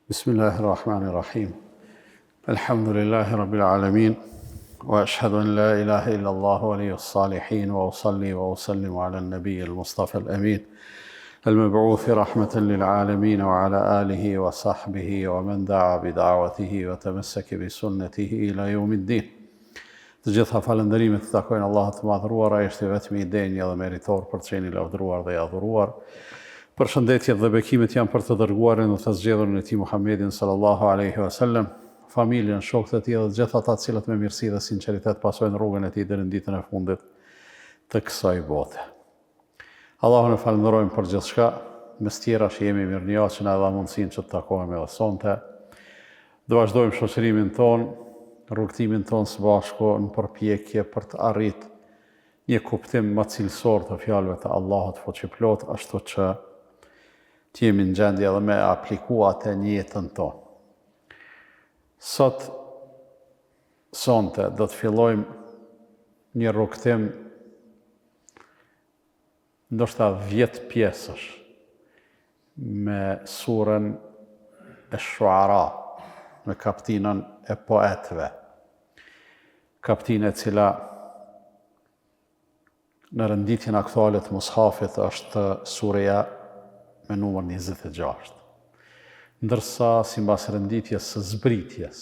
Bismillahirrahmanirrahim. Alhamdulillahi rabbil alamin. Wa ashhadu an la ilaha illa Allah waliyyus salihin wa usalli wa usallimu ala an-nabiyyil Mustafa al-amin. المبعوث رحمة للعالمين وعلى آله وصحبه ومن دعا بدعوته وتمسك بسنته إلى يوم الدين. Të gjitha falënderimet të takojnë Allahut të madhëruar, ai është i vetmi i denjë dhe meritor për të qenë i lavdëruar dhe i adhuruar. Përshëndetjet dhe bekimet janë për të dërguarin dhe të zgjedhurin e tij Muhammedin sallallahu alaihi wasallam, familjen, shokët e tij dhe gjithë ata të cilët me mirësi dhe sinqeritet pasojnë rrugën e tij deri në ditën e fundit të kësaj bote. Allahun e falenderojmë për gjithçka, mes tjera që jemi mirënjohës që na dha mundësinë që të takohemi edhe sonte. Do vazhdojmë shoqërimin ton, rrugtimin ton së bashku në përpjekje për të arritur një kuptim më cilësor të fjalëve të Allahut fuqiplot, ashtu që të jemi në gjendje edhe me aplikua atë në jetën tonë. Sonte do të fillojmë një rrugtim ndoshta 10 pjesësh me surën e Shuara, me kaptinën e poetëve. Kaptinë e cila në renditjen aktuale të mushafit është surja me numër 26. Ndërsa sipas renditjes së zbritjes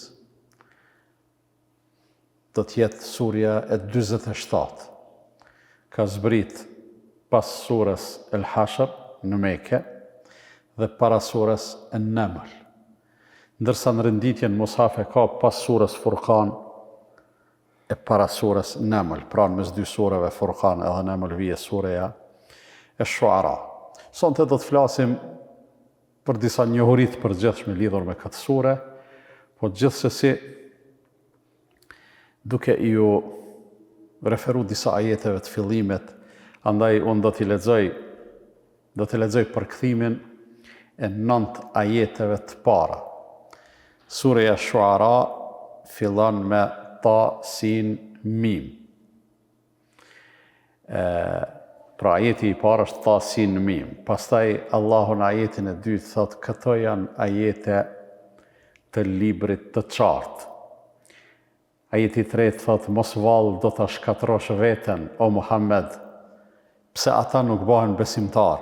do të jetë surja e 47. Ka zbrit pas surës El Hashr në Mekë dhe para surës An-Naml. Ndërsa në renditjen mushafe ka pas surës Furqan e para surës Naml, pra në mes dy sureve Furqan edhe Naml vije surja e Shuara. Sonte do të flasim për disa njohuri të përgjithshme lidhur me këtë sure, po gjithsesi duke ju referu disa ajeteve të fillimit, andaj unë do t'i lexoj përkthimin e 9 ajeteve të para. Surja Shuara fillon me ta, sin, mim. Pra ajeti i parë është ta, sin, mim. Pastaj Allahu në ajetin e dytë thotë këto janë ajete të librit të qartë. Ajeti i tretë thotë mos vallë do ta shkatrosh veten o Muhammed, pse ata nuk bëhen besimtar.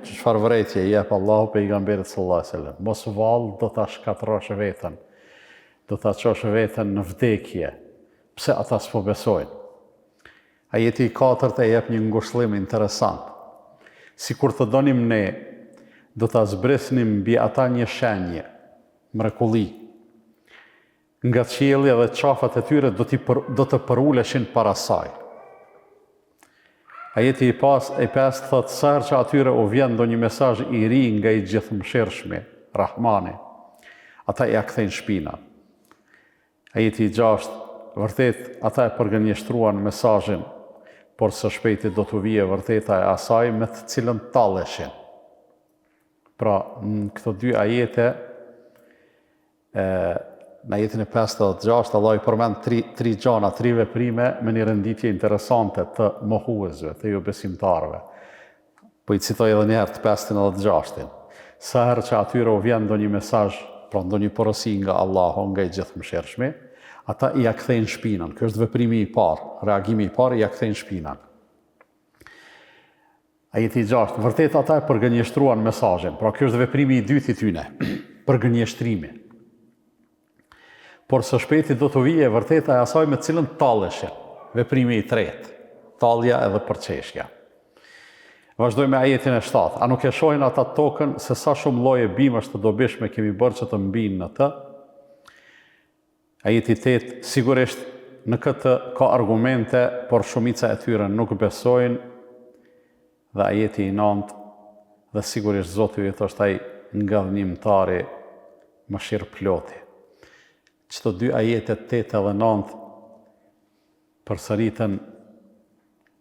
Çfarë vërejtje i jep Allahu pejgamberit sallallahu alaihi wasallam? Mos vallë do ta shkatrosh veten. Do ta çosh veten në vdekje. Pse ata s'po besojnë? Ajeti i katërt e jep një ngushëllim interesant. Sikur të donim ne, do ta zbresnim mbi ata një shenje, mrekulli. Nga qielli dhe qafat e tyre do të përuleshin para saj. Ajeti i pestë thotë sa herë që atyre u vjen ndonjë mesazh i ri nga i gjithëmshirshmi, Rahmani, ata ja kthejnë shpinën. Ajeti i gjashtë, vërtet ata e përgënjeshtruan mesazhin, por së shpejti do t'u vije vërteta e asaj me të cilën talleshin. Pra, në këto dy ajete, në ajetin e 56, Allah i përmend tri gjana, 3 veprime me një renditje interesante të mohuesve, të jo besimtarve. Po i citoj edhe një herë të 5-ën edhe të 6-ën. Sa herë që atyre u vjen ndonjë mesazh, pra ndonjë porosi nga Allahu, nga i gjithëmshirshmi, ata i ja kthejnë shpinën. Ky është veprimi i parë, reagimi i parë, i ja kthejnë shpinën. Ajeti i 6, vërtet ata e përgënjeshtruan mesazhin, pra ky është veprimi i dytë i tyne, përgënjeshtrimi. Por së shpejti do të vije vërteta e asaj me cilën talleshin, veprimi i tretë, tallja edhe përçeshja. Vazhdoj me ajetin e 7. A nuk e shohin ata tokën se sa shumë lloje bimësh të dobishme kemi bërë që të mbinë në të? Ajeti 8, sigurisht në këtë ka argumente, por shumica e tyre nuk besojnë. Dhe ajeti i 9, dhe sigurisht Zoti yt është ai ngallënimtari, mëshirëploti. Çto dy ajetet 8 edhe 9 përsëritën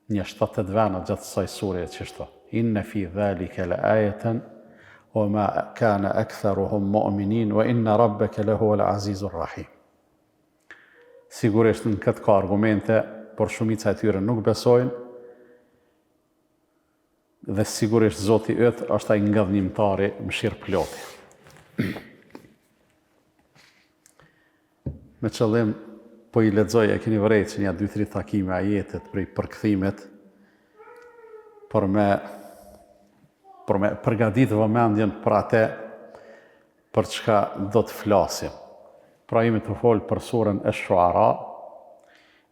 një 7-8 vende gjatë kësaj sureje çështë. Inna fi dhalika la ayatan wa ma kana aktharuhum mu'minin wa inna rabbaka lahuwal azizur rahim. Sigurisht në këtë ka argumente, por shumica e tyre nuk besojnë. Dhe sigurisht Zoti yt është ai ngallënimtari, mëshirëploti. me qëllim po i lexoj, e keni vërejtë që një 2-3 takime ajetet prej përkthimet për me përgatitur vëmendjen për atë për çka do të flasim. Pra jemi të folë për surën Ash-Shuara,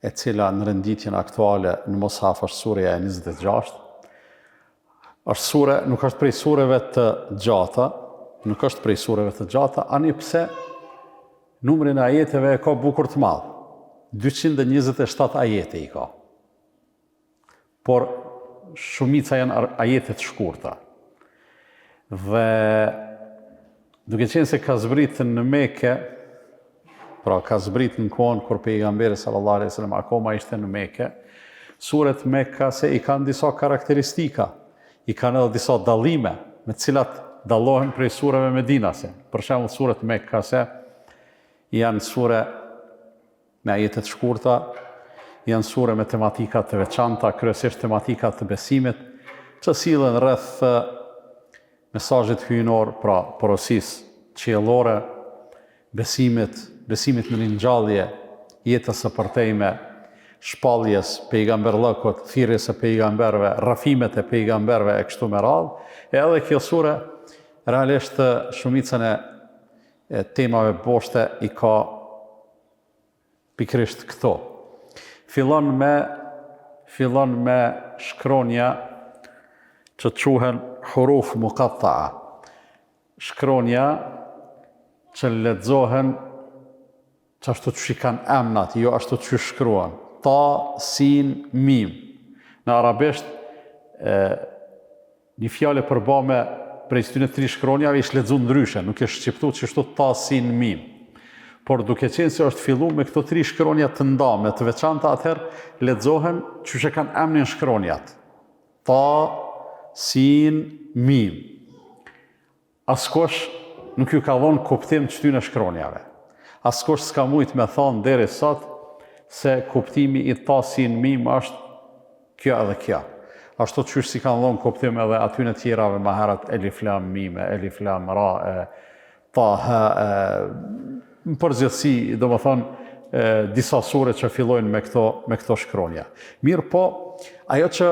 e cila në renditjen aktuale në Mushaf është surja e 26. Është sure, nuk është prej sureve të gjata, ani pse numrin e ajeteve e ka bukur të madh. 227 ajete i ka. Por shumica janë ajete të shkurta. Dhe duke qenë se ka zbritur në Mekë, pra ka zbritur në kohën kur pejgamberi sallallahu alaihi wasallam akoma ishte në Mekë, suret Mekka se i kanë disa karakteristika, i kanë edhe disa dallime me të cilat dallohen prej sureve medinase. Për shembull, suret Mekkase janë sure me ajete të shkurta, janë sure me tematika të veçanta, kryesisht tematika të besimit, që sillen rreth mesazhit hyjnor, pra porosisë qiellore, besimit në ringjallje, jetës së përtejme, shpalljes pejgamberllëkut, thirrjes së pejgamberëve, rrafimet e pejgamberëve e kështu me radhë. E edhe kjo sure realisht shumicën e temave boshte i ka pikrisht këto. Fillon me shkronja që quhen huruf muqatta'a. Shkronja që lexohen ashtu që kanë emnat, jo ashtu që shkruan. Ta, sin, mim. Në arabisht, një fjale përbame prej këtyre 3 shkronjave ish lexuar ndryshe, nuk është shqiptuar çështu ta, sin, mim. Por duke qenë se është filluar me këto 3 shkronja të ndame, të veçanta, atëherë lexohen çu kanë emrin shkronjat. Ta, sin, mim. Askush nuk ju ka dhënë kuptim të këtyre shkronjave. Askush s'ka mujt me thonë deri sot se kuptimi i ta, sin, mim është kjo edhe kjo. Ashtu qysh si kanë dhënë kuptim edhe atyre tjerave më herët elif lam mim, elif lam ra, ta, në përgjithësi, domethënë disa sure që fillojnë me këto shkronja. Mirë po, ajo që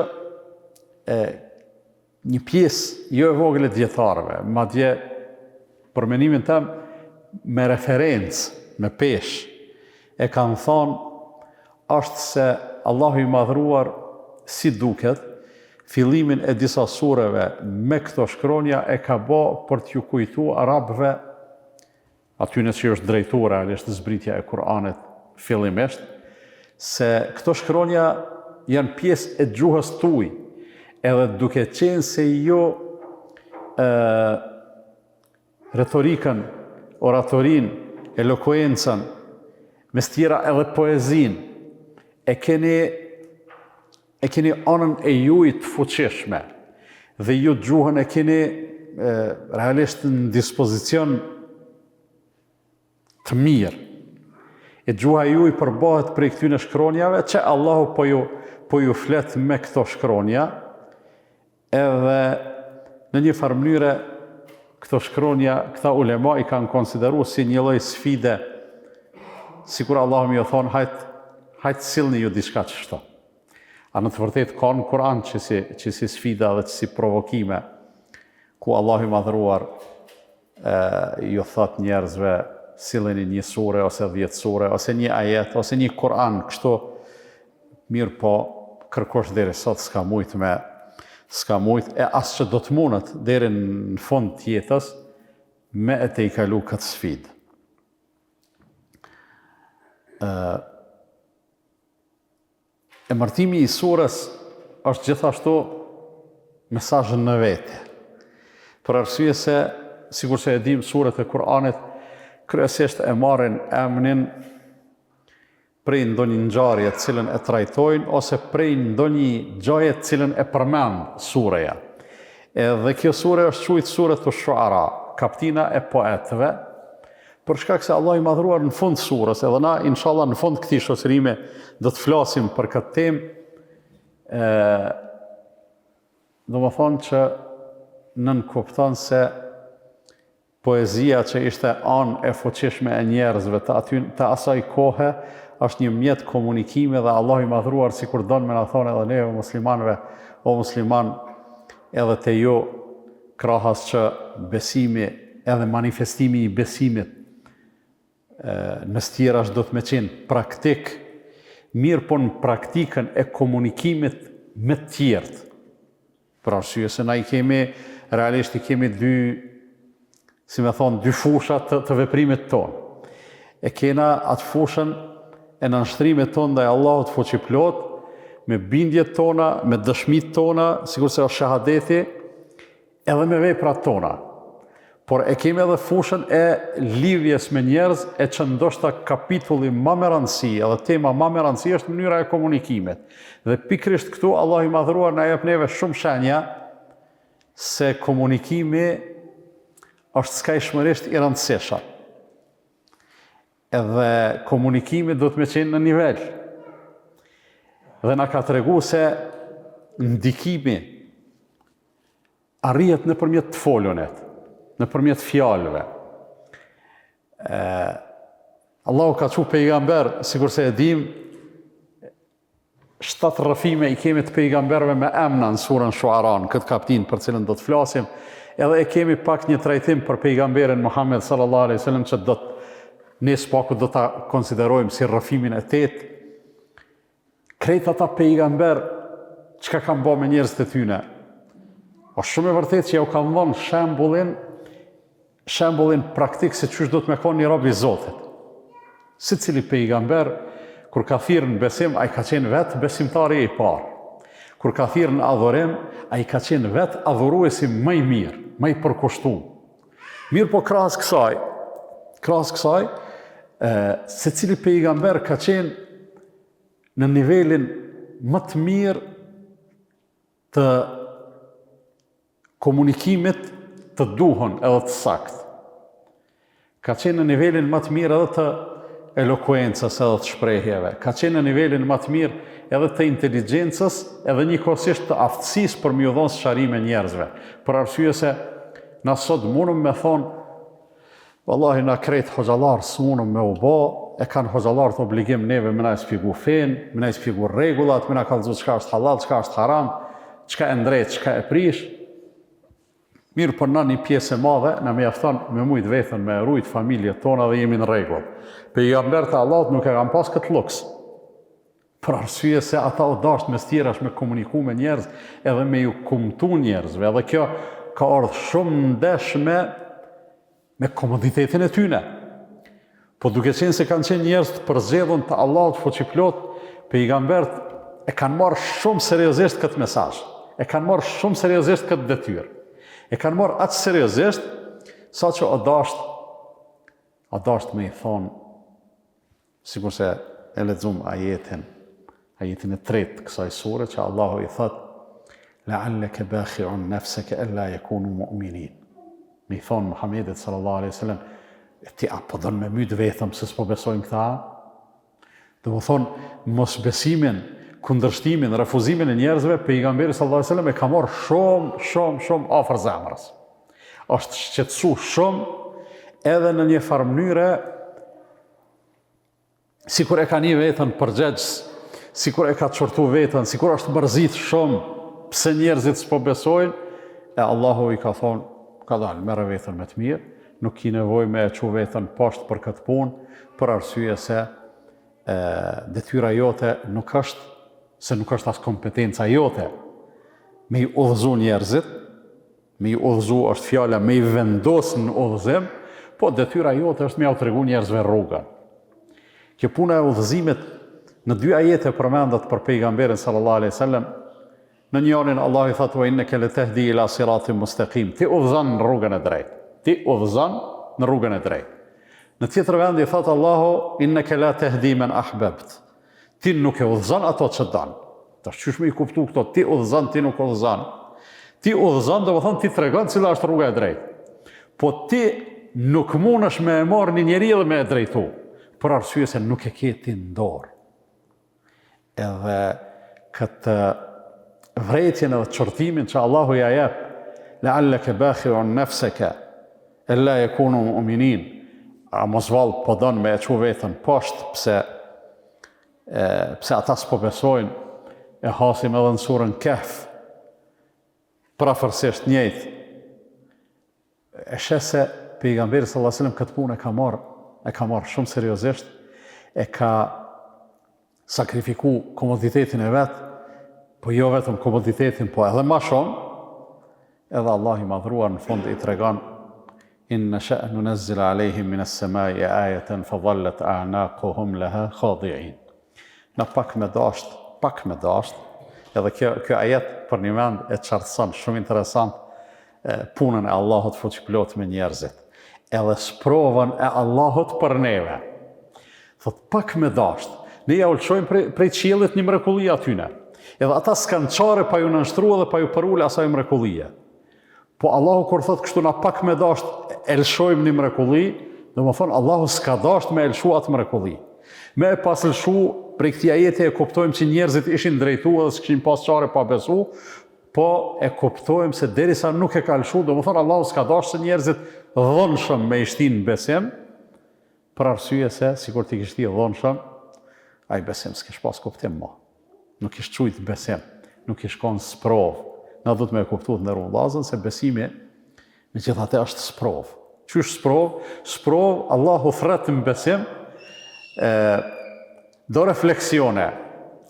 një pjesë jo e vogël e dietarëve, madje për mendimin tim me referencë, me peshë, e kanë thonë është se Allahu i madhruar si duket, fillimin e disa sureve me këto shkronja e ka bë për t'ju kujtuar arabëve, atyre që është drejtuar realisht zbritja e Kur'anit fillimisht, se këto shkronja janë pjesë e gjuhës tuaj, edhe duke qenë se jo retorikën, oratorin, elokuencën, mes tjera edhe poezin, e keni anën e juaj të fuqishme, dhe ju gjuhën e keni realisht në dispozicion të mirë. E gjuha juaj përbohet prej këtyre shkronjave, që Allahu po ju flet me këto shkronja, edhe në një farë mënyre këto shkronja, këta ulema i kanë konsideruar si një lloj sfide, sikur Allahu më thonë, hajtë sillni ju diçka çështë. A në të vërtetë ka në Kur'an që si sfida dhe që si provokime, ku Allahu i madhruar ju thot njerëzve, silleni një sure, ose 10 sure, ose një ajet, ose një Kur'an, kështu mirë po, kërkosh deri sot s'ka mujt, e as që do të mundet deri në fund të jetës, me e te i kalu këtë sfidë. Emërtimi i surës është gjithashtu mesazhin në vete. Për arsye se, sikur se e dim, surët e Kur'anit kryesisht e marrin emrin prej ndonjë ngjarje të cilën e trajtojnë, ose prej ndonjë gjaje të cilën e përmend sureja. Edhe kjo sure është quajtur surët Ash-Shuara, kaptina e poetëve, për shkak se Allah i madhruar në fund surës, edhe na, inshallah, në fund këtij shoqërimi do të flasim për këtë temë, do më thonë që nën kupton se poezia që ishte anë e fuqishme e njerëzve, të asaj kohe, është një mjet komunikime dhe Allah i madhruar si kur donë me na thonë edhe neve muslimanëve, o musliman, edhe te jo krahas që besimi edhe manifestimi i besimit në stjerash do të me qenë praktik, mirë po në praktikën e komunikimit me të tjertë. Për arsye se na realisht i kemi dy fushat të veprimit tonë. E kena atë fushën e nënshtrimit tonë ndaj Allahut fuqiplot, me bindjet tona, me dëshmit tona, sikur se është shahadeti, edhe me veprat tona. Por e kemi edhe fushën e lidhjes me njerëz, e që ndoshta kapitulli ma me rëndësi, edhe tema ma me rëndësi është mënyra e komunikimit. Dhe pikrisht këtu, Allah i madhruar na jep neve shumë shenja se komunikimi është skajshmërisht i rëndësishëm. Edhe komunikimi do të me qenë në nivel. Dhe na ka tregu se ndikimi arrihet nëpërmjet të folunit, nëpërmjet fjalëve. Allahu ka thënë pejgamber, sikur se e dim, 7 rrëfime i kemi të pejgamberëve me emra në surën Shuara, këtë kapitull për cilën do të flasim, edhe e kemi pak një trajtim për pejgamberin Muhammed sallallahu alaihi wasallam që ne spaku do ta konsiderojmë si rrëfimin e 8. Krejt ata pejgamber çka kanë bërë me njerëzit e tyre. Është shumë e vërtetë që ja u kanë dhënë shembullin praktik se çysh do të me konë një rob i Zotit. Secili pejgamber kur ka thirrë në besim, ai ka qenë vetë besimtari i parë. Kur ka thirrë në adhurim, ai ka qenë vetë adhuruesi më i mirë, më i përkushtuar. Mirë po krahas kësaj, secili pejgamber ka qenë në nivelin më të mirë të komunikimit të duhur edhe të saktë. Ka qenë në nivelin më të mirë edhe të elokuencës edhe të shprehjeve. Ka qenë në nivelin më të mirë edhe të inteligjencës edhe njëkohësisht të aftësisë për m'ju dhënë sqarime njerëzve. Për arsye se na sot mundëm me thonë, vallahi na krejt hoxhallar s'mundëm me u bë, e kanë hoxhallarët obligim neve me na shpjegu fen, me na shpjegu rregullat, me na kallëzu çka është halal, çka është haram, çka e drejt, çka e prish. Mirë për na një pjesë e madhe, na mjafton me mujt vetën, me rujt familjet tona dhe jemi në rregull. Pejgamberët e Allahut nuk e kanë pas këtë luks. Për arsye se ata u dashnë mes tjerash me komuniku me njerëz edhe me ju kumtu njerëzve. Edhe kjo ka ardhur shumë ndeshme me komoditetin e tyne. Po duke qenë se kanë qenë njerëz të përzgjedhur të Allahut fuqiplot, pejgamberët e kanë marrë shumë seriozisht këtë mesazh. E kanë marrë shumë seriozisht këtë detyrë. E kanë marrë atë seriozisht sa që o dasht me i thonë, sikur se e lexuam ajetin e 3 kësaj sure që Allahu i thotë la'allaka bakhi'un nafsaka alla yakunu mu'minin. Me i thonë Muhammedit sallallahu alaihi wasallam, ti apo don me myt vetëm se s'po besojnë këta? Do të thonë mos besimin, kundërshtimin, refuzimin e njerëzve, pejgamberi sallallahu alaihi wasallam e ka marrë shumë afër zemrës. Është shqetësu shumë edhe në një farë mënyre, sikur e ka një vetën përgjegjës, sikur e ka çortu vetën, sikur është mërzit shumë pse njerëzit s'po besojnë, e Allahu i ka thonë, ka dalë, merre vetën me të mirë, nuk ki nevojë me e çu vetën poshtë për këtë punë, për arsye se detyra jote nuk është as kompetenca jote me i udhëzu njerëzit, me i udhëzu është fjala me i vendosë në udhëzim, po detyra jote është me ja u tregu njerëzve rrugën. Kjo puna e udhëzimit në 2 ajete përmendet për pejgamberin sallallahu alaihi wasallam. Në njërin Allah i thotë wa innaka latahdi ila siratin mustaqim. Ti udhëzon në rrugën e drejtë. Ti udhëzon në rrugën e drejtë. Në tjetër vend i thotë Allahu innaka la tahdi man ahbabt. Ti nuk e udhëzon ato që don. Tash çysh më i kuptu këto? Ti udhëzon, ti nuk udhëzon. Ti udhëzon, do të thonë ti tregon cila është rruga e drejtë. Po ti nuk mundesh me e marrë një njeri dhe me e drejtu, për arsye se nuk e ke ti në dorë. Edhe këtë vrejtjen edhe çortimin që Allahu ja jep, la'allaka bakhi'un nafsaka ella yakunu mu'minin, a mos vallë po don me e çu veten poshtë, pse ata s'po besojnë, e hasim edhe në surën Kahf, prafërsisht njëjtë. E sheh se pejgamberi sallallahu alajhi wasallam këtë punë e ka marrë shumë seriozisht, e ka sakrifiku komoditetin e vet, po jo vetëm komoditetin, po edhe më shumë, edhe Allah i madhruar në fund i tregon in nasha nunazzil alehim min as-samai ayatan fadhallat a'naquhum laha khadi'in. Na pak me dasht, edhe kjo ajet për një vend e qartëson shumë interesant punën e Allahut fuqiplot me njerëzit, edhe sprovën e Allahut për neve. Thot pak me dasht, ne ja ulçojmë prej qiellit një mrekulli atyne, edhe ata s'kan çare pa ju nënshtrua dhe pa ju përul asaj mrekullie. Po Allahu kur thot kështu na pak me dasht e lëshojmë një mrekulli, do më thonë Allahu s'ka dasht me lëshu atë mrekulli. Me pas lëshu, prej këtij ajeti e kuptojmë që njerëzit ishin drejtuar dhe s'kishin pas çare pa besu, po e kuptojmë se derisa nuk e ka lëshu, do më thonë Allahu s'ka dasht se njerëzit dhënshëm me ishtin në besim, për arsye se, sikur ti kishti dhënshëm, ai besim s'kish pas kuptim mo. Nuk ish çujt besim, nuk ish kon sprov. Na do të me kuptu të nërru vllazën se besimi me gjithate është sprov. Qysh sprov? Sprov, Allahu thret në besim, do refleksione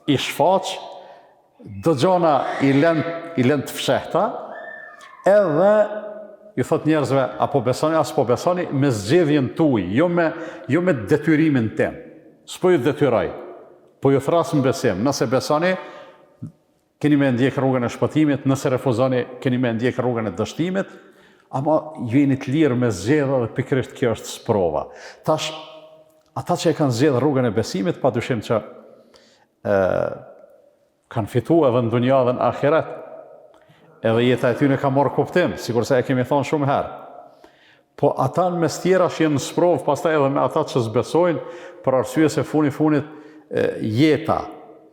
i shfaq, do gjona i lën të fshehta, edhe ju thot njerëzve, apo besoni, as po besoni, me zgjedhjen tuaj, jo me detyrimin tim. S'po ju detyroj, po ju thras në besim. Nëse besoni, keni me ndjek rrugën e shpëtimit, nëse refuzoni, keni me ndjek rrugën e dështimit, ama ju jeni të lirë me zgjedhje dhe pikërisht kjo është sprova. Tash, ata që e kanë zgjedhë rrugën e besimit, pa dyshim që kanë fitu edhe në dunja dhe në ahiret, edhe jeta e tyre ka marrë kuptim, sikur se e kemi thonë shumë herë. Po ata në mes tjera që jenë në sprovë, pastaj edhe me ata që zbesojnë, për arsye se funit jeta,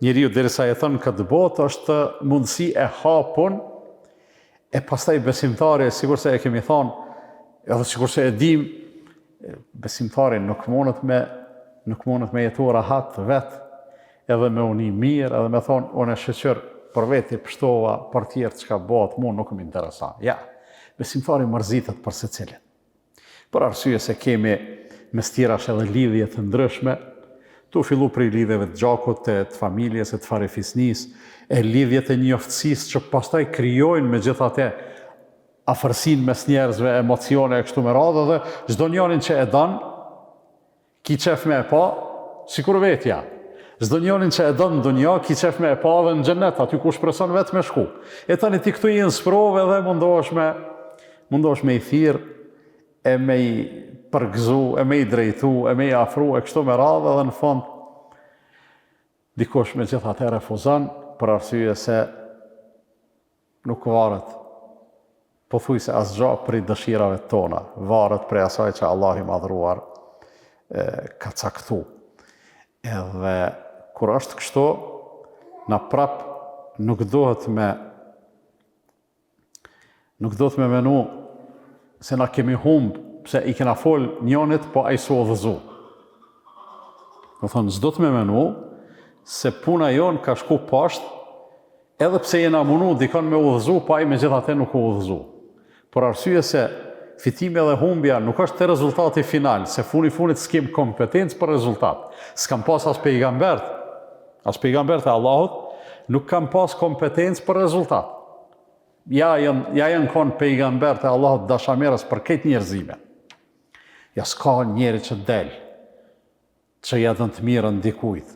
njeriu derisa jeton në këtë botë është mundësi e hapun, e pastaj besimtari, sikur se e kemi thonë, edhe sikur se e dim, besimtari nuk mundet me jetu rahat vetë, edhe me uni mirë, edhe me thonë, unë e shëqër për veti pështova, për tjerë që ka bëhet, mu nuk më interesan. Ja, besimtari mërzitet për secilin. Për arsye se kemi mes tjerash edhe lidhje të ndryshme, tu fillu prej lidhjeve të gjakut, të familjes, të farefisnis, e lidhjet e njoftësisë që pastaj krijojnë me gjithate afërsinë mes njerëzve, emocione e kështu me radhë, dhe çdo njonin që e don, ki qef me e pa, sikur vetja. Çdo njonin që e don në dunja, ki qef me e pa dhe në xhenet, aty ku shpreson vetë me shku. E tani ti këtu jenë sprove dhe mundohesh me i thirr, e me i përgëzu, e me i drejtu, e me i afru, e kështu me radhë, dhe në fund, dikush me gjithate refuzon, për arsye se nuk varet, pothuaj se asgjë prej dëshirave tona, varet prej asaj që Allah i madhruar ka caktu. Edhe kur është kështu, na prap nuk duhet me menu se na kemi humbë, pse i kena fol njonit, po a i su odhëzu. Do thonë, s'do të me menu, se puna jonë ka shku poshtë, edhe pse jena munu dikon me udhëzu, po a i me gjithate nuk u udhëzu. Por arsye se fitimi dhe humbja nuk është të rezultati final, se funit s'kem kompetencë për rezultat. S'kam pas as pejgambert e Allahut, nuk kam pas kompetencë për rezultat. Ja janë konë pejgambert e Allahut dashamirës për këtë njerëzime. Ja s'ka njeri që del, që ja dën të mirën dikujt,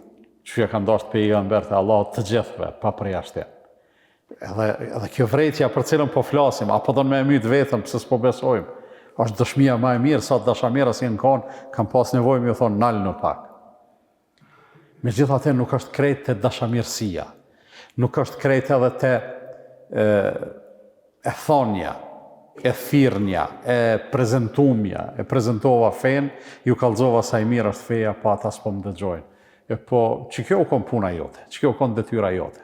që ja kanë dashur pejgambert e Allahut të gjithëve, pa përjashtim. Edhe kjo vretja për cilën po flasim, apo do në me myt vetëm, pse s'po besojmë, është dëshmia më e mirë, sa të dashamirës jenë konë, kam pas nevojë më thonë nalë në pak. Megjithatë nuk është krejt të dashamirësia, nuk është krejt edhe të e thonja, e thirrnia, e prezentumja, e prezentova fen, ju kallëzova sa i mirë është feja, pa ata s'po më dëgjojnë. E po, që kjo u kon puna jote, që kjo u kon detyra jote.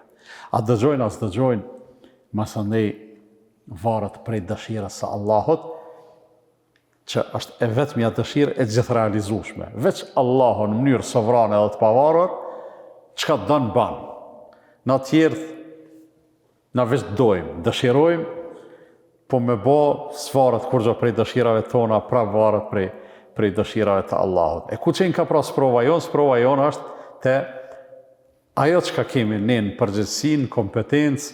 A dëgjojnë, as dëgjojnë, mas andej varet prej dëshirës së Allahut, që është e vetmja dëshirë e gjithrealizueshme. Veç Allahu në mënyrë sovrane dhe të pavarur, çka don ban. Na tjerë na veç dojmë, dëshirojmë, po me bo s'varet kurrë prej dëshirave tona, prap varet prej dëshirave të Allahut. E ku qenë ka pra sprova jonë është te ajo që ka kemi ne në përgjithësi, në kompetencë,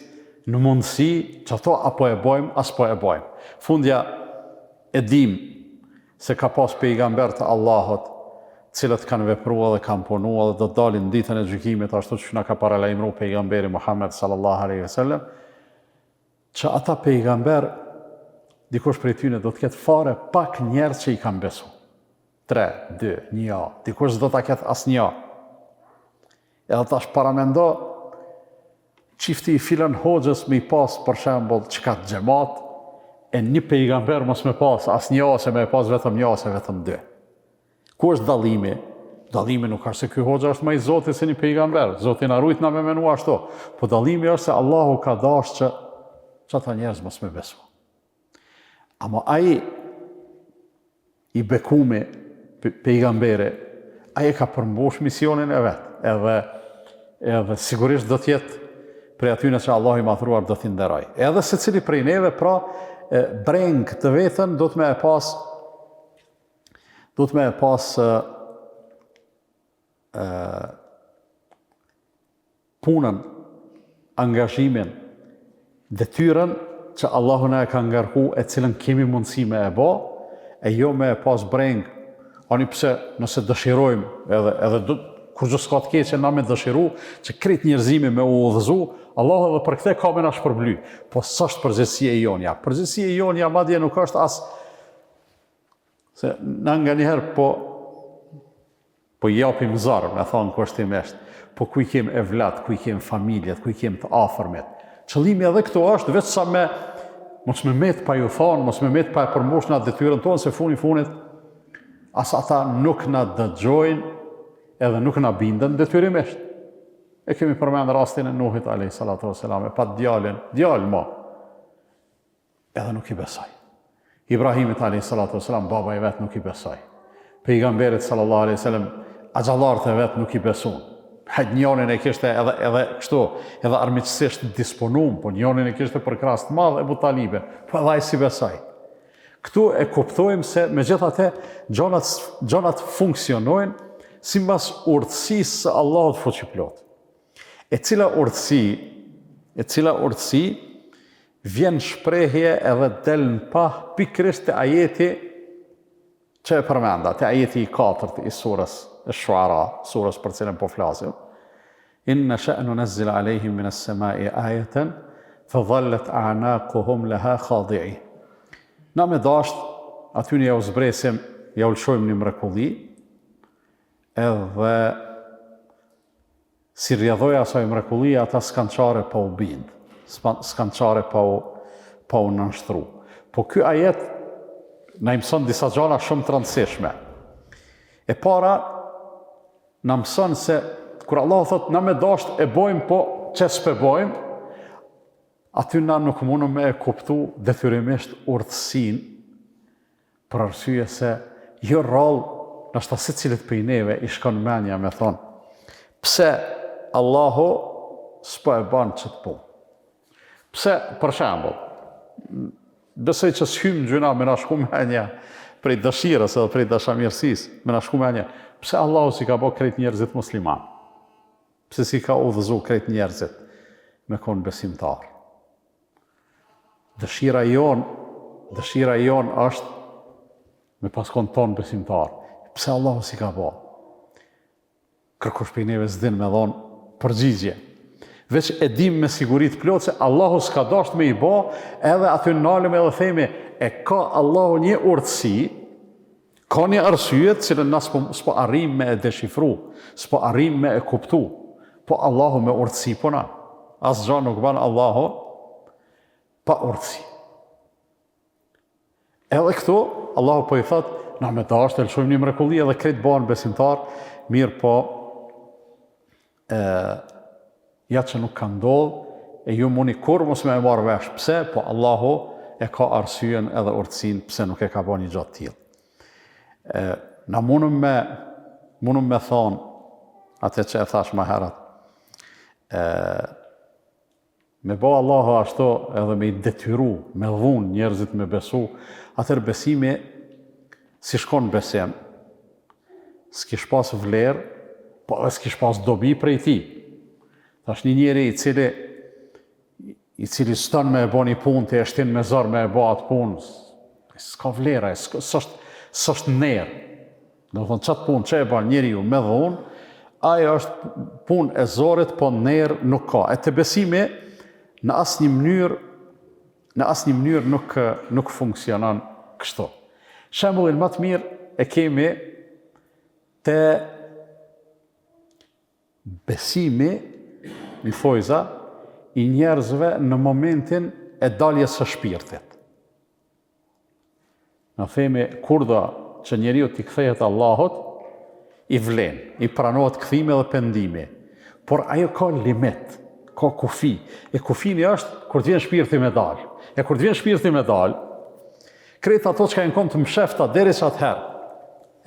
në mundësi, që ato apo e bojmë, as po e bojmë. Fundja e dim se ka pas pejgamber të Allahut, cilët kanë vepruar dhe kanë punuar dhe do të dalin ditën e gjykimit, ashtu që na ka paralajmëruar pejgamberi Muhammed sallallahu alaihi wasallam, që ata pejgamber, dikush prej tyre do të ketë fare pak njerëz që i kanë besu. 3, 2, 1, dikush s'do ta ketë asnjë. Edhe tash paramendo çifti i filan hoxhës me i pas për shembull çka xhamat e një pejgamber mos me pas asnjë ose me pas vetëm një ose vetëm 2. Ku është dallimi? Dallimi nuk është se ky hoxha është më i Zotit se një pejgamber. Zoti na rujt na me menua ashtu. Po dallimi është se Allahu ka dashur që ata njerëz mos me besu. Ama ai i bekume pejgamberi, ai ka përmbush misionin e vet. Edhe sigurisht do të jetë prej atyre që Allahu i madhruar do t'i nderoj. Edhe secili prej neve pra breng të vetën do të më e pas punën, angazhimin, detyrën që Allahu na e ka ngarku e cilën kemi mundësi me e bo, e jo me e pas breng, ani pse nëse dëshirojmë edhe kur gjë s'ka të keq që na me dëshiru, që krejt njerëzimi me u udhëzu, Allahu edhe për këtë ka me na shpërbly. Po s'është përgjegjësia e jonja. Përgjegjësia e jonja madje nuk është as se na nganjëherë po japim zarr, me thonë kushtimisht, po ku i kem evlat, ku i kem familjet, ku i kem të afërmit. Qëllimi edhe këto është veç sa me mos me met pa ju thonë, mos me met pa e përmbush na detyrën tonë, se funit as ata nuk na dëgjojnë edhe nuk na bindën detyrimisht. E kemi përmend rastin e Nuhit alayhi salatu wasalam, pa djalin mo. Edhe nuk i besoj. Ibrahimit alayhi salatu wasalam, baba i vet nuk i besoj. Pejgamberit sallallahu alaihi wasallam, axhallarët e vet nuk i besuan. Njërin e kishte edhe kështu, edhe armiqësisht disponum, po njërin e kishte për krahas të madh Ebu Talibe, po edhe ai si besoi. Këtu e kuptojmë se megjithatë gjonat funksionojnë sipas urtësisë së Allahut fuqiplot. E cila urtësi vjen shprehje edhe del në pah pikërisht te ajeti që e përmenda, te ajeti i 4 i surës Ash-Shuara, surës për cilën po flasim. Inna sha'nu nunazzil alejhim min as-sama'i ayatan fadhallat a'naquhum laha khadi'in. Na me dasht, aty ne ja u zbresim, ja u lëshojmë një mrekulli, edhe si rrjedhoja asaj mrekullie, ata s'kan çare pa u bind, s'kan çare pa u nënshtru. Po ky ajet na mëson disa gjëra shumë të rëndësishme. E para, na mëson se kur Allah thot na me dasht e bojmë, po që s'pe bojmë, aty na nuk mundëm me e kuptu detyrimisht urtësinë, për arsye se jo rrallë, nështë secilit prej neve i shkon menja me thonë, pse Allahu s'po e ban ç't punë. Pse, për shembull, besoj që s'hym gjuna me na shku menja prej dëshirës edhe prej dashamirësisë, me na shku menja, pse Allahu si ka bë krejt njerëzit musliman? Pse si ka udhëzu krejt njerëzit me konë besimtar? Dëshira jon është me pas konë tonë besimtar. Pse Allahu si ka bë? Kërkush prej neve s'din me dhonë përgjigje. Veç e dim me sigurit plot se Allahu s'ka dasht me i bë, edhe aty nalëm edhe themi, e ka Allahu një urtësi, ka një arsye cilën na s'po arrim me e deshifru, s'po arrim me e kuptu, po Allahu me urtësi po na. Asgjë nuk ban Allahu pa urtësi. Edhe këtu, Allahu po i thot, na me dasht e lëshojmë një mrekulli edhe krejt banë besimtar, mirë po, ja që nuk ka ndodhë, e ju muni kur mos me e marrë vesh. Pse? Po Allahu e ka arsyen edhe urtësin pse nuk e ka bën një gjatë tillë. Na mundëm me thonë atë që e thash më herët. Me bo Allahu ashtu edhe me i detyru, me dhun njerëzit me besu, atër besimi si shkon besim. S'kish pas vlerë, po edhe s'kish pas dobi prej ti. Tash një njeri i cili stën me e bo një punë, të e shtin me zërë me e bo atë punë, s'ka vlera, s'është nerë. Do thonë qatë punë që e ban njeri ju me dhunë, ajo është punë e zorit, po nerë nuk ka. E të besimi në asnjë mënyrë nuk funksionon kështu. Shembullin më të mirë e kemi te besimi në fojza i njerëzve në momentin e daljes së shpirtit. Në themi kurdo që njeriu t'i kthehet Allahut, i vlen, i pranohet kthimi dhe pendimi. Por ajo ka limit, ka kufi. E kufini është kur t'vjen shpirti me dal. E kur t'vjen shpirti me dal, krejt ato që ka në të mshefta deri që atëherë.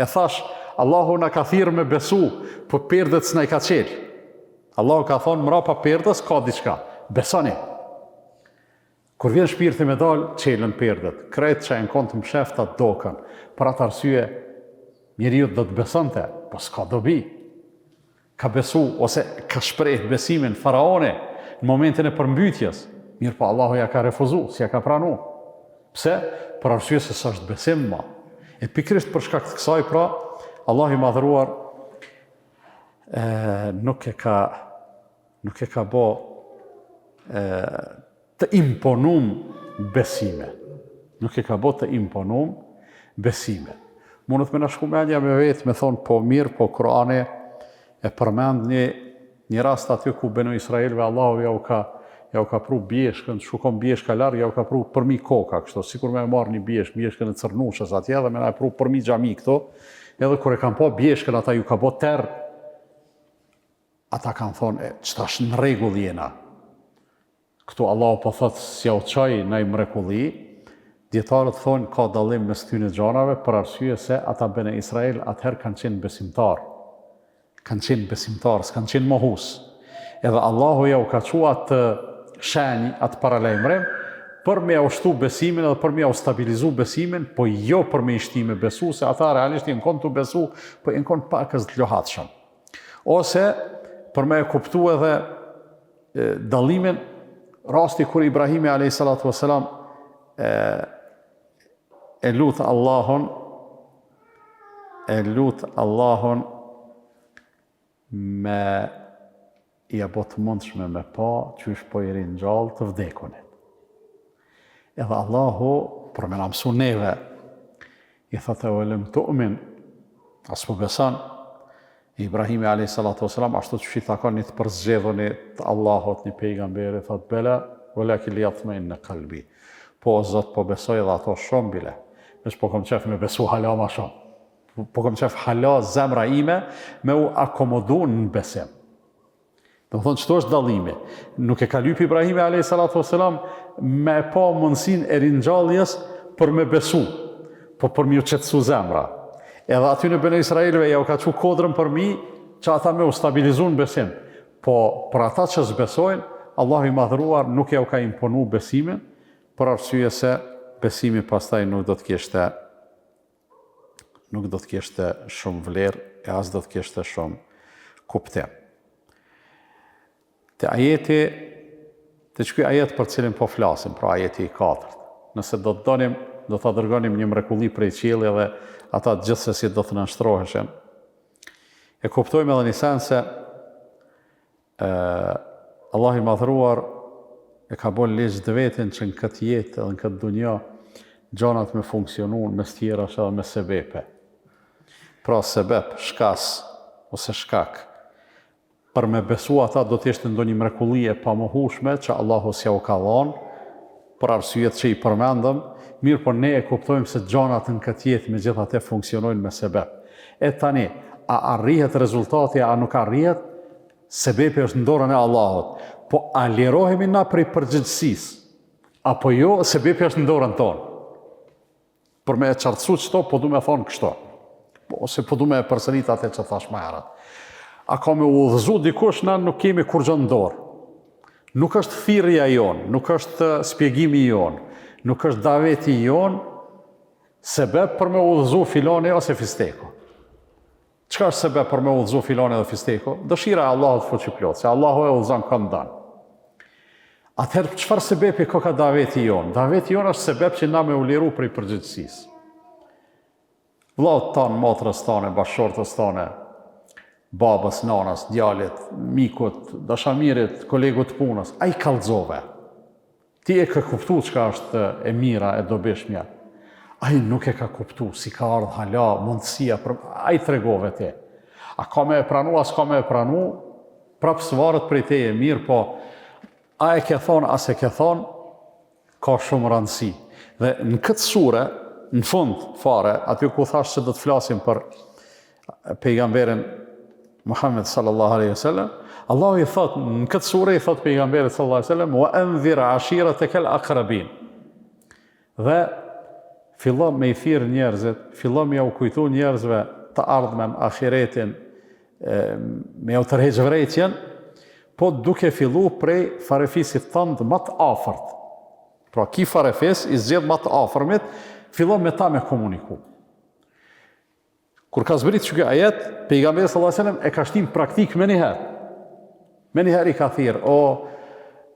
E thash, Allahu na ka thirrë me besu, po perdet s'na i ka qelë. Allahu ka thonë mrapa perdës ka diçka. Besoni. Kur vjen shpirti me dal, qelën perdet. Krejt që në të mshefta dokën. Për atë arsye, njeriu do të besonte, po s'ka dobi. Ka besu, ose ka shpreh besimin faraone në momentin e përmbytjes. Mirë po Allahu ja ka refuzu, si ja ka pranu. Pse? Për arsye se s'është besim ma. E pikrisht për shkak të kësaj, pra, Allahu i madhëruar nuk e ka bo të imponum besime. Nuk e ka bo të imponum besime. Mundet me në shku mendja me vetë, me thonë, po mirë, po Kurani e përmend një rast aty ku Benu Israelve Allahu ja u ka pru bjeshkën, shukon bjeshka largë, ja u ka pru përmi koka, kështu, sikur me marrë një bjeshkën e cërnushës atje, dhe me na e pru përmi xhami këto, edhe kur e kanë po bjeshkën, ata ju ka bo terë, ata kanë thonë, qëta është në regull jena. Këtu Allahu po thotë, si au qaj në i mrekulli, djetarët thonë, ka dallim mes këtyre gjanave, për arsye se ata Bene Israel atëherë kanë qenë besimtar. S'kanë qenë mohus. Edhe Allahu ja u ka qua atë shenjë, atë paralajmërim, për me ushtu besimin edhe për me u stabilizu besimin, po jo për me ishti me besu, se ata realisht i në konë të besu, po i në konë pakës të lohatshëm. Ose për me kuptu edhe dallimin, rasti kur Ibrahimi a.s. e lutë Allahun me i abot mundshme me pa që është po i rinë gjallë të vdekunit. Edhe Allahu, për me në mësu neve, i thëtë e lem të umin, asë po besan, Ibrahimi a.s. ashtu që shita ka një të përzgjedhoni të Allahot, një pejgamberi, thëtë bela, vële ki li atëmejnë në kalbi. Po, Zot, po besoj edhe ato shumë bile. Vesh po kom qef me besu hala ma shumë. Po kom qef hala zemra ime me u akomodu në besim. Do më thonë, qëto është dallimi? Nuk e ka lyp Ibrahimi a.s. me pa mundësin e ringjalljes për me besu, po për mi u qetësu zemra. Edhe aty në Bene Israelve ja u ka qu kodrën për mi, që ata me u stabilizu në besim. Po për ata që zbesojnë, Allahu i madhëruar nuk ja u ka imponu besimin, për arsye se besimi pastaj nuk do të kishte shumë vlerë e as do të kishte shumë kuptim. Te ajeti, te çky ajet për cilin po flasim, pra ajeti i 4. Nëse do të donim, do ta dërgonim një mrekulli prej qielli dhe ata gjithsesi do të nënshtroheshin. E kuptojmë edhe një sens se Allah i madhruar e ka bon ligj të vetin që në këtë jetë dhe në këtë dunja gjanat me funksionun mes tjerash edhe me sebepe. Pra sebep, shkas ose shkak. Për me besu ata do t'ishtë ndonjë mrekulli e pamohueshme që Allahu s'ja u ka dhënë, për arsyet që i përmendëm, mirë po ne e kuptojmë se gjanat në këtë jetë me gjithate funksionojnë me sebep. E tani, a arrihet rezultati, a nuk arrihet, sebepi është në dorën e Allahut. Po a lirohemi na prej përgjegjësisë, apo jo, sebepi është në dorën tonë. Për me e qartësu qëto, po du me thonë kështo. ose po du me e përsërit atë që thash më herët. A ka me udhëzu dikush, na nuk kemi kur gjë në dorë. Nuk është thirrja jonë, nuk është spjegimi jonë, nuk është daveti jonë, sebeb për me udhëzu filoni ose fisteko. Çka është sebeb për me udhëzu filoni dhe fisteko? Dëshira e Allahut fuqiplot, se Allahu e udhëzon kënd dan. Atëherë çfarë sebepi ka daveti jonë? Daveti jonë është sebeb që na me u liru prej përgjegjësisë. Vllaut tanë, motrës tane, bashkëshortës tane, babës, nanës, djalit, mikut, dashamirit, kolegut punës, a I kallëzove. Ti e ka kuptu çka është e mira, e dobishmja. A I nuk e ka kuptu, si ka ardhë hala, mundësia, a I tregove ti. A ka me e pranu, a s'ka me e pranu, prapë svarët prej te e mirë, po a e ke thonë, a se ke thonë, ka shumë rëndësi. Dhe në këtë sure, në fund fare, aty ku thash që do të flasim për pejgamberin Muhammed sallallahu alaihi wasallam, Allahu I thot në këtë sure I thot pejgamberit sallallahu alaihi wasallam wa anzir ashiratakal aqrabin. Dhe fillon me I thirr njerëzit, fillon me u kujtu njerëzve të ardhmen, ahiretin, me u tërheq vërejtjen, po duke fillu prej farefisit tënd më të afërt. Pra ki farefis I zgjedh më të afërmit, fillon me ta me komuniku. Kur ka zbrit që kjo ajet, pejgamberi sallallahu alaihi wasallam e ka shtim praktik me njëherë. Me njëherë I ka thirr, o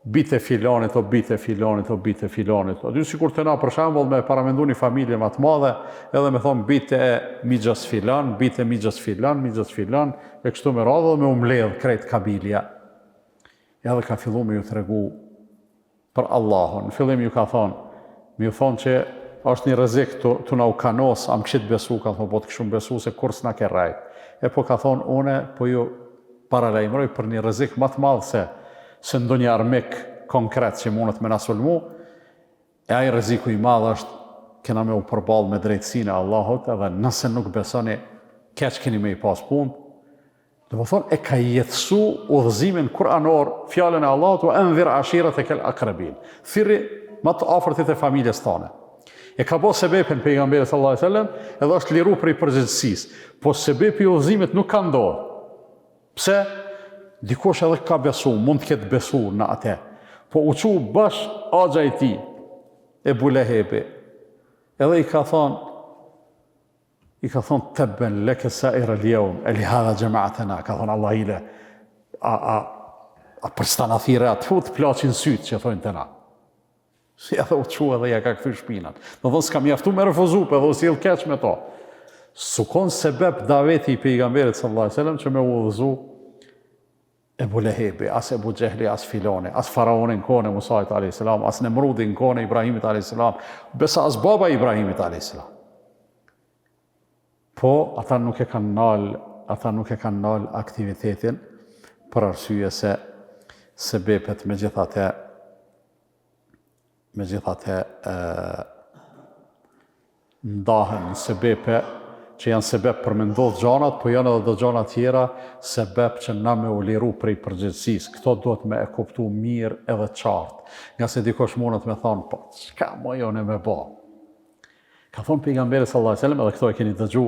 bite filanit, o bite filanit, o bite filanit. A dy sikur të na për shembull me paramendu një familje më të madhe, edhe me thonë bite migjas filan, bite migjas filan, e kështu me radhë dhe me umledh krejt kabilja. Edhe ka fillu me ju tregu për Allahun. Në fillim ju ka thonë, me ju thonë që është një rrezik të na u kanos, am kishit besu, ka thonë, po të kishum besu se kur s'na ke rrejt. E po ka thonë, une po ju paralajmëroj për një rrezik më të madh se ndonjë armik konkret që mundet me na sulmu, e ai rreziku I madh është kena me u përball me drejtësinë e Allahut, edhe nëse nuk besoni, keq keni me I pas punë. Do të thonë, e ka jetësu udhëzimin kuranor, fjalën e Allahut, wa anzir ashiratakal aqrabin. Thirri më të afërtit e familjes tane. E ka bo sebepin pejgamberi sallallahu alaihi wasallam, edhe është liru prej përgjegjësisë, po sebepi I udhëzimit nuk ka ndodhur. Pse? Dikush edhe ka besu, mund të ketë besu në atë. Po u çu bash axha I tij, Ebu Lehebi. Edhe I ka thonë tabban laka sa'ira al-yawm, lihadha jama'atana, ka thonë Allah ile, a për stana thire atë fut plaçin syt që thonë të na. Si edhe u çu edhe ja ka kthy shpinat. Do thonë s'ka mjaftu me refuzu, po edhe u sjell keq me to. Sukon sebeb daveti I pejgamberit sallallahu alaihi wasallam që me udhëzu Ebu Lehebi, as Ebu Gjehli, as Filoni, as faraonin kone Musait a.s., as Nemrudin kone Ibrahimit a.s., besa as baba Ibrahimit a.s. Po, ata nuk e kanë nal aktivitetin për arsye se sebepet me gjithate ndahen në sebepe që janë sebep për me ndodh gjanat, po janë edhe do gjanat tjera sebep që na me u liru prej përgjegjësisë. Këto duhet me e kuptu mirë edhe qartë. Nga se dikush mundet me thonë, po, çka mo jone me ba? Ka thonë pejgamberi sallallahu alaihi wasallam, edhe këto e keni dëgju,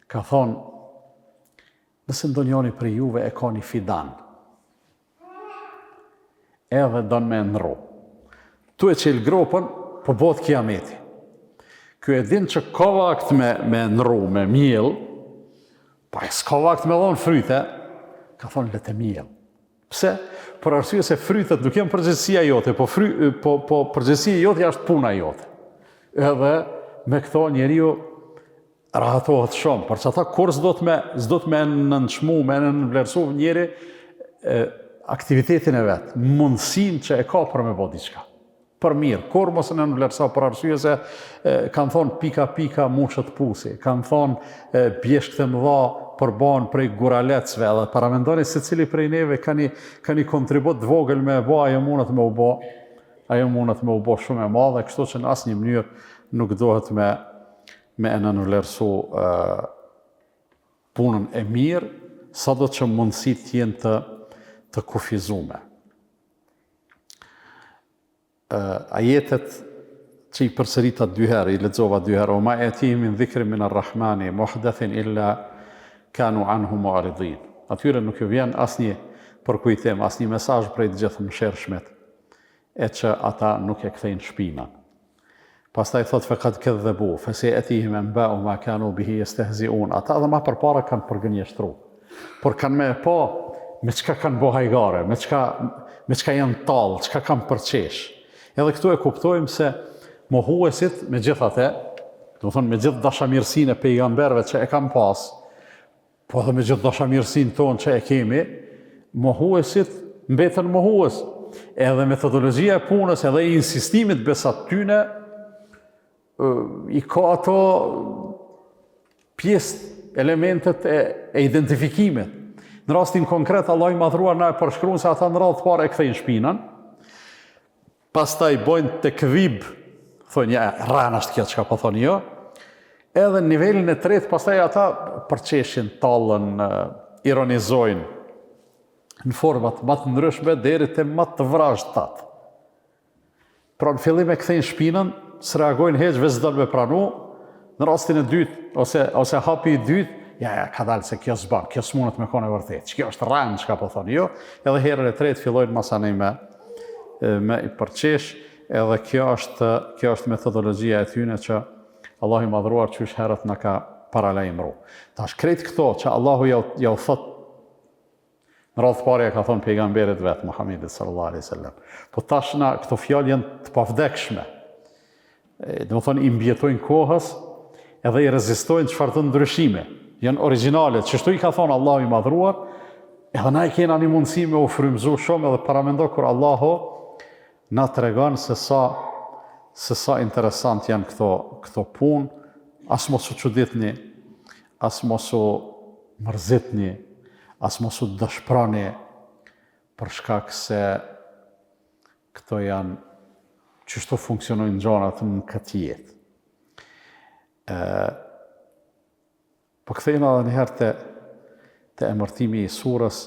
ka thonë, nëse ndonjëri prej juve e ka një fidan, edhe don me ndru, tu e qel gropën, po bot kiameti. Ky e din që ka vakt me ndru, me miell, pa e s'ka vakt me dhon fryte, ka thonë le të miell. Pse? Për arsye se frytet nuk janë përgjegjësia jote, po përgjegjësia jote është puna jote. Edhe me këto njeriu rahatohet shumë, për që ata kur s'do të me nënçmu, me nënvlerësu njeri aktivitetin e vetë, mundësin që e ka për me bo diçka. Për mirë, kur mos në nënvlerësa për arsye se kanë thonë pika mushët pusi, kanë thonë bjeshkët e mëdha përban prej guralecve, edhe paramendoni se cili prej neve ka një kontribut vogël me e bo, ajo mundet me u bo shumë e madhe, kështu që në asnjë mënyrë nuk dohet me e nënvlerësu punën e mirë, sado që mundësit jenë të kufizume. Ajetet që i përsërita 2 herë, i lexova 2 herë, o ma yatihim min dhikrin min ar-rahmani muhdathin illa kanu anhu mu'ridin. Atyre nuk ju vjen asnjë përkujtim, asnjë mesazh prej të gjithë mëshirshmit, e që ata nuk e kthejnë shpinën. Pastaj thot faqad kadhabu fa sayatihim anba'u ma kanu bihi yastehzi'un. Ata edhe më përpara kanë përgënjeshtruar, por kanë më pa me çka kanë bo hajgare, me çka janë tallë, çka kanë përqesh. Edhe këtu e kuptojmë se mohuesit me gjithatë, do thonë me gjithë dashamirësinë e pejgamberëve që e kanë pas, po edhe me gjithë dashamirësinë tonë që e kemi, mohuesit mbetën mohues. Edhe metodologjia e punës, edhe i insistimit besat tyne, i ka ato pjesë elementet e identifikimit. Në rastin konkret, Allah i madhruar na e përshkruan se ata në radhë të parë e kthejnë shpinën, pastaj bojnë të këvib, thonë ja, rana është kjo çka po thoni jo, edhe në nivelin e tretë, pastaj ata përqeshin, tallën, ironizojnë, në format më të ndryshme deri te më të vrazhtat. Pra në fillim e kthejnë shpinën, s'reagojnë heq veç dal me pranu, në rastin e dytë, ose hapi i dytë, ja, ka dalë se kjo s'ban, kjo s'munët me kone vërtet, kjo është rranë çka po thoni jo, edhe herën e tretë fillojnë masanej me i përqesh, edhe kjo është metodologjia e tyne që Allahu i madhruar qysh herët na ka paralajmëru. Tash krejt këto që Allahu ja u thot, në radhë parë ka thonë pejgamberit vetë, Muhammedit sallallahu alaihi wasallam. Po tash na këto fjalë janë të pavdekshme. Do të thonë i mbjetojnë kohës edhe i rezistojnë çfarë të ndryshime. Janë origjinale, çështu i ka thonë Allahu i madhruar, edhe na i kena një mundësi me u frymëzu shumë edhe paramendo kur Allahu na tregon se sa interesant janë këto punë, as mos u çuditni, as mos u mërzitni, as mos u dëshprani për shkak se këto janë çështu funksionojnë gjanat në këtë jetë. Po kthejna edhe njëherë te emërtimi i surës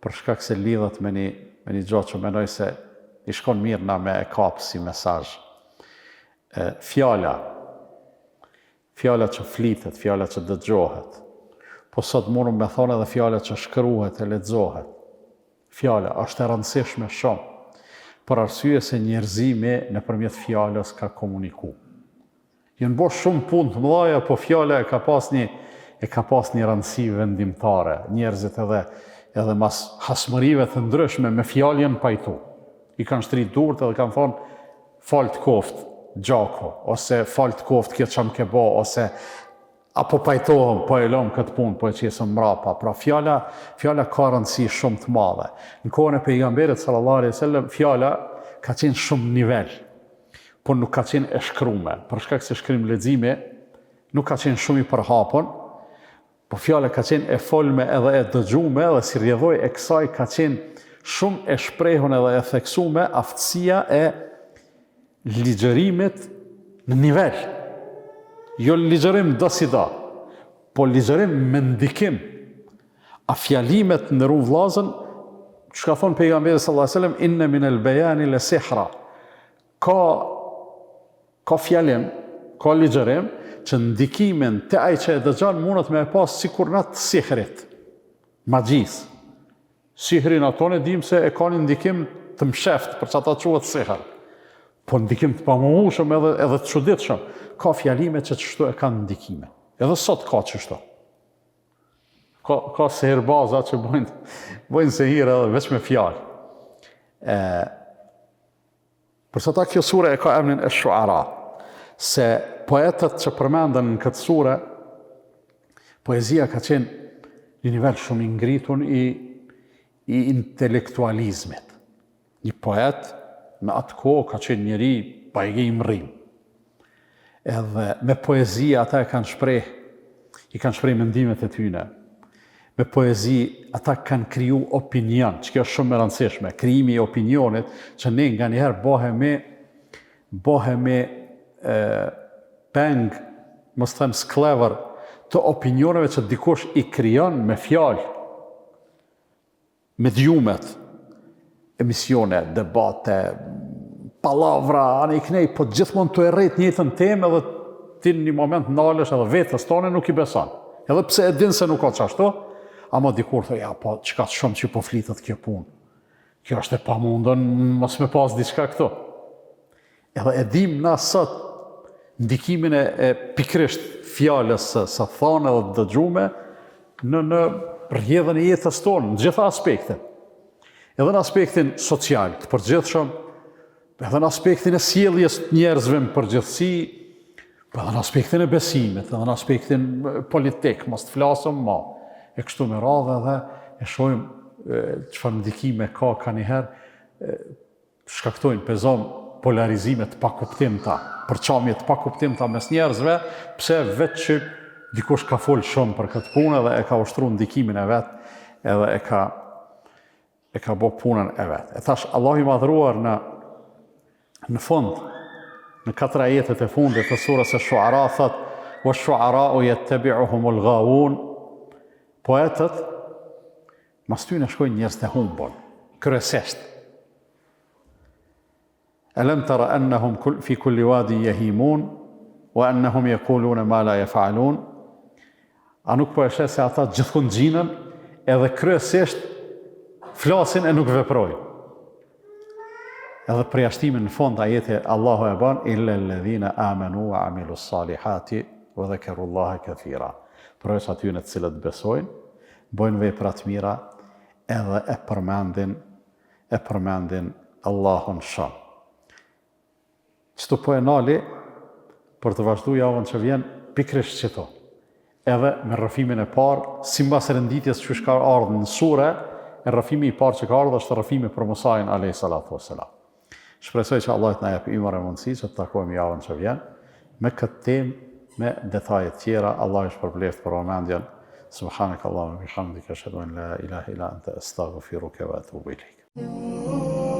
për shkak se lidhet me një gjatë që menoj se i shkon mirë na me e kapë si mesazh. Fjala që flitet, fjala që dëgjohet, po sot mundum me thonë edhe fjala që shkruhet e lexohet. Fjala është e rëndësishme shumë, për arsye se njerëzimi nëpërmjet fjalës ka komuniku. Janë bo shumë punë të mëdha, po fjala e ka pas një rëndësi vendimtare. Njerëzit edhe mas hasmërive të ndryshme me fjalë janë pajtu. I kanë shtrit durt edhe kanë thonë fal të koft gjako, ose fal të koft kjo çam ke bo, ose apo pajtohem, po e lëm këtë punë, po e qesëm mrapa. Pra fjala ka rëndësi shumë të madhe. Në kohën e pejgamberit sallallahu alaihi wasallam, fjala ka qenë shumë nivel, por nuk ka qenë e shkrume. Për shkak se shkrim leximi nuk ka qenë shumë i përhapur, po fjala ka qenë e folme edhe e dëgjume, dhe si rrjedhoj e kësaj ka qenë shumë e shprehun edhe e theksume aftësia e ligjërimit në nivel. Jo ligjërim do si do, po ligjërim me ndikim. A fjalimet në vllazën, që ka thonë pejgamberi sallallahu alaihi wasallam, inna min al-bayani la sihra. Ka fjalim, ka ligjërim, që ndikimin të ai që e dëgjon mundet me e pas sikur në të sihrit, magjis. Sihrin ato ne dim se e ka një ndikim të msheft, për që ata quhet sihr. Po ndikim të pamohueshëm edhe të çuditshëm. Ka fjalime që çështu e kanë ndikime. Edhe sot ka çështu. Ka sehirbaza që bojnë sehir edhe veç me fjalë. Përsa ta kjo sure e ka emrin e Shuara, se poetët që përmendën në këtë sure, poezia ka qenë një nivel shumë i ngritun i intelektualizmit. Një poet me atë kohë ka qenë njëri pa i mrim. Edhe me poezi ata i kanë shpreh mendimet e tyne. Me poezi ata kanë kriju opinion, që kjo është shumë e rëndësishme, krijimi i opinionit, që ne nga njëherë bëhemi peng, mos them sklever, të opinioneve që dikush i krijon me fjalë, me djumet, emisione, debate, palavra, anë i knej, po gjithmonë të erret njëtën temë edhe ti në një moment nalesh edhe vetës tone nuk i beson. Edhe pse e din se nuk ka qashtu, ama dikur thë, ja, po, qka të shumë që po flitët kjo punë. Kjo është e pa mundën, mos me pas diçka këto. Edhe e dim na sot ndikimin e pikrisht fjales së thane dhe dëgjume në rrjedhën e jetës tonë, në gjitha aspekte. Edhe në aspektin social, të përgjithshëm, edhe në aspektin e sjelljes të njerëzve në përgjithësi, edhe në aspektin e besimit, edhe në aspektin politik, mos të flasëm ma. E kështu me radhë edhe e shohim çfarë ndikime ka njëherë, shkaktojnë pezon polarizimet pa kuptimta, përçamjet pa kuptimta mes njerëzve, pse vetë që dikush ka folë shumë për këtë punë dhe e ka ushtruar ndikimin e vet, edhe e ka bë punën e vet. E thash Allahu i madhruar në fund, në 4 ajetet e fundit të surës Ash-Shu'ara thot: "Wash-shu'ara'u yattabi'uhumul ghawun." Poetët mas tyne shkojnë njerëz të humbur, kryesisht. "Alam tara annahum fi kulli wadin yahimun wa annahum yaquluna ma la yaf'alun." A nuk po e sheh se ata gjithkund xhinën edhe kryesisht flasin e nuk veprojnë. Edhe përjashtimin në fund ajeti Allahu e ban: "Illa alladhina amanu wa amilus salihati wa dhakarullaha kathira." Përveç atyre të cilët besojnë, bojnë vepra të mira edhe e përmendin Allahun shumë. Çto po e nali për të vazhduar javën që vjen pikrisht çeto. Edhe me rrëfimin e parë, sipas renditjes që ka ardhur në sure, rrëfimi i parë që ka ardhur është rrëfimi për Musa'in alayhi salatu wassalam. Shpresoj që Allah të na jap imër e mundësi që të takojmë javën që vjen me këtë temë, me detaje tjera. Allah është përbleft për vëmendjen. Subhanakallahumma wa bihamdika ashhadu an la ilaha illa anta astaghfiruka wa atubu ilaik.